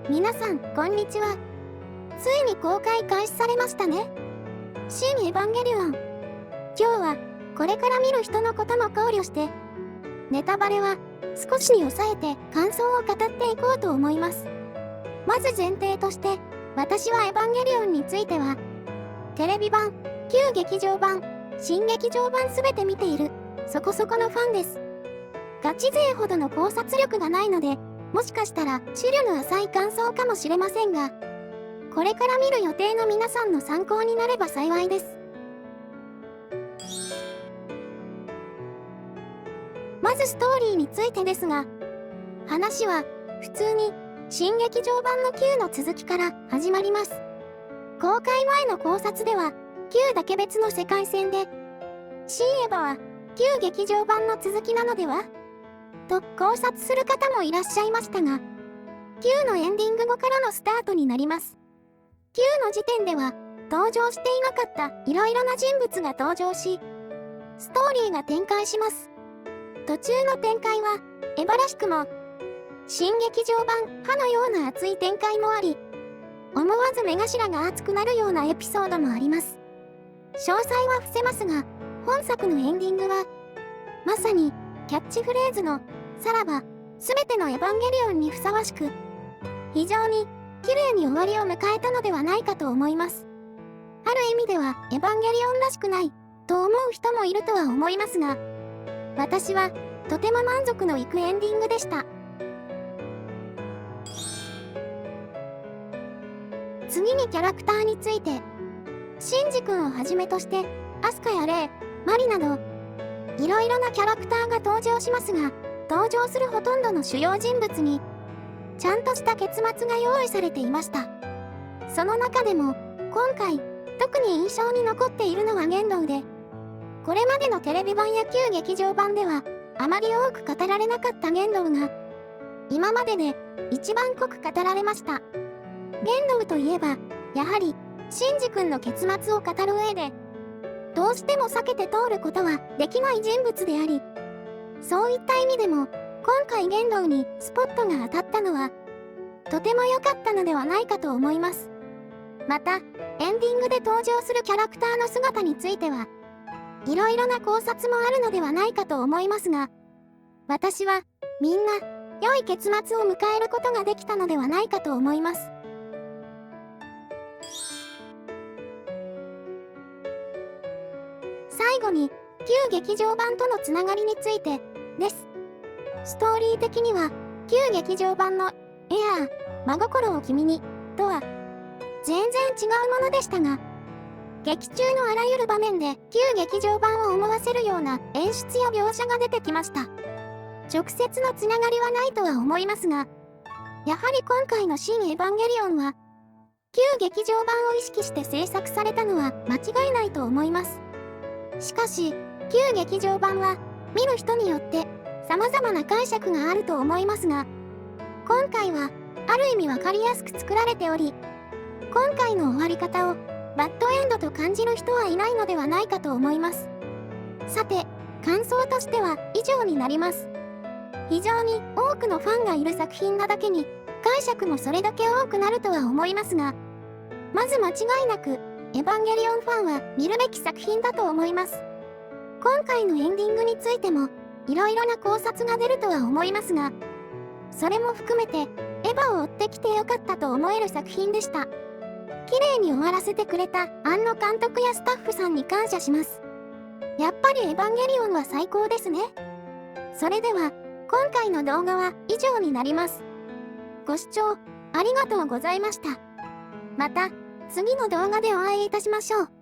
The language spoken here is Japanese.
皆さん、こんにちは。ついに公開開始されましたね。新エヴァンゲリオン。今日は、これから見る人のことも考慮して、ネタバレは少しに抑えて感想を語っていこうと思います。まず前提として、私はエヴァンゲリオンについては、テレビ版、旧劇場版、新劇場版すべて見ている、そこそこのファンです。ガチ勢ほどの考察力がないので、もしかしたら資料の浅い感想かもしれませんが、これから見る予定の皆さんの参考になれば幸いです。まずストーリーについてですが、話は普通に新劇場版の9の続きから始まります。公開前の考察では9だけ別の世界線で、新エヴァは旧劇場版の続きなのではと考察する方もいらっしゃいましたが、9のエンディング後からのスタートになります。9の時点では登場していなかったいろいろな人物が登場し、ストーリーが展開します。途中の展開はエヴァらしくも、新劇場版歯のような熱い展開もあり、思わず目頭が熱くなるようなエピソードもあります。詳細は伏せますが、本作のエンディングは、まさにキャッチフレーズのさらば、すべてのエヴァンゲリオンにふさわしく、非常に綺麗に終わりを迎えたのではないかと思います。ある意味ではエヴァンゲリオンらしくないと思う人もいるとは思いますが、私はとても満足のいくエンディングでした。次にキャラクターについて、シンジ君をはじめとして、アスカやレイ、マリなど、いろいろなキャラクターが登場しますが、登場するほとんどの主要人物に、ちゃんとした結末が用意されていました。その中でも、今回、特に印象に残っているのはゲンドウで、これまでのテレビ版や旧劇場版では、あまり多く語られなかったゲンドウが、今までで一番濃く語られました。ゲンドウといえば、やはり、シンジ君の結末を語る上で、どうしても避けて通ることはできない人物であり、そういった意味でも、今回ゲンドウにスポットが当たったのは、とても良かったのではないかと思います。また、エンディングで登場するキャラクターの姿については、いろいろな考察もあるのではないかと思いますが、私は、みんな、良い結末を迎えることができたのではないかと思います。最後に、旧劇場版とのつながりについて、です。ストーリー的には、旧劇場版の、エアー、真心を君に、とは、全然違うものでしたが、劇中のあらゆる場面で旧劇場版を思わせるような演出や描写が出てきました。直接のつながりはないとは思いますが、やはり今回の新エヴァンゲリオンは、旧劇場版を意識して制作されたのは間違いないと思います。しかし、旧劇場版は見る人によって様々な解釈があると思いますが、今回はある意味わかりやすく作られており、今回の終わり方をバッドエンドと感じる人はいないのではないかと思います。さて、感想としては以上になります。非常に多くのファンがいる作品なだけに、解釈もそれだけ多くなるとは思いますが、まず間違いなく、エヴァンゲリオンファンは見るべき作品だと思います。今回のエンディングについても、いろいろな考察が出るとは思いますが、それも含めて、エヴァを追ってきてよかったと思える作品でした。綺麗に終わらせてくれた庵野監督やスタッフさんに感謝します。やっぱりエヴァンゲリオンは最高ですね。それでは、今回の動画は以上になります。ご視聴ありがとうございました。また、次の動画でお会いいたしましょう。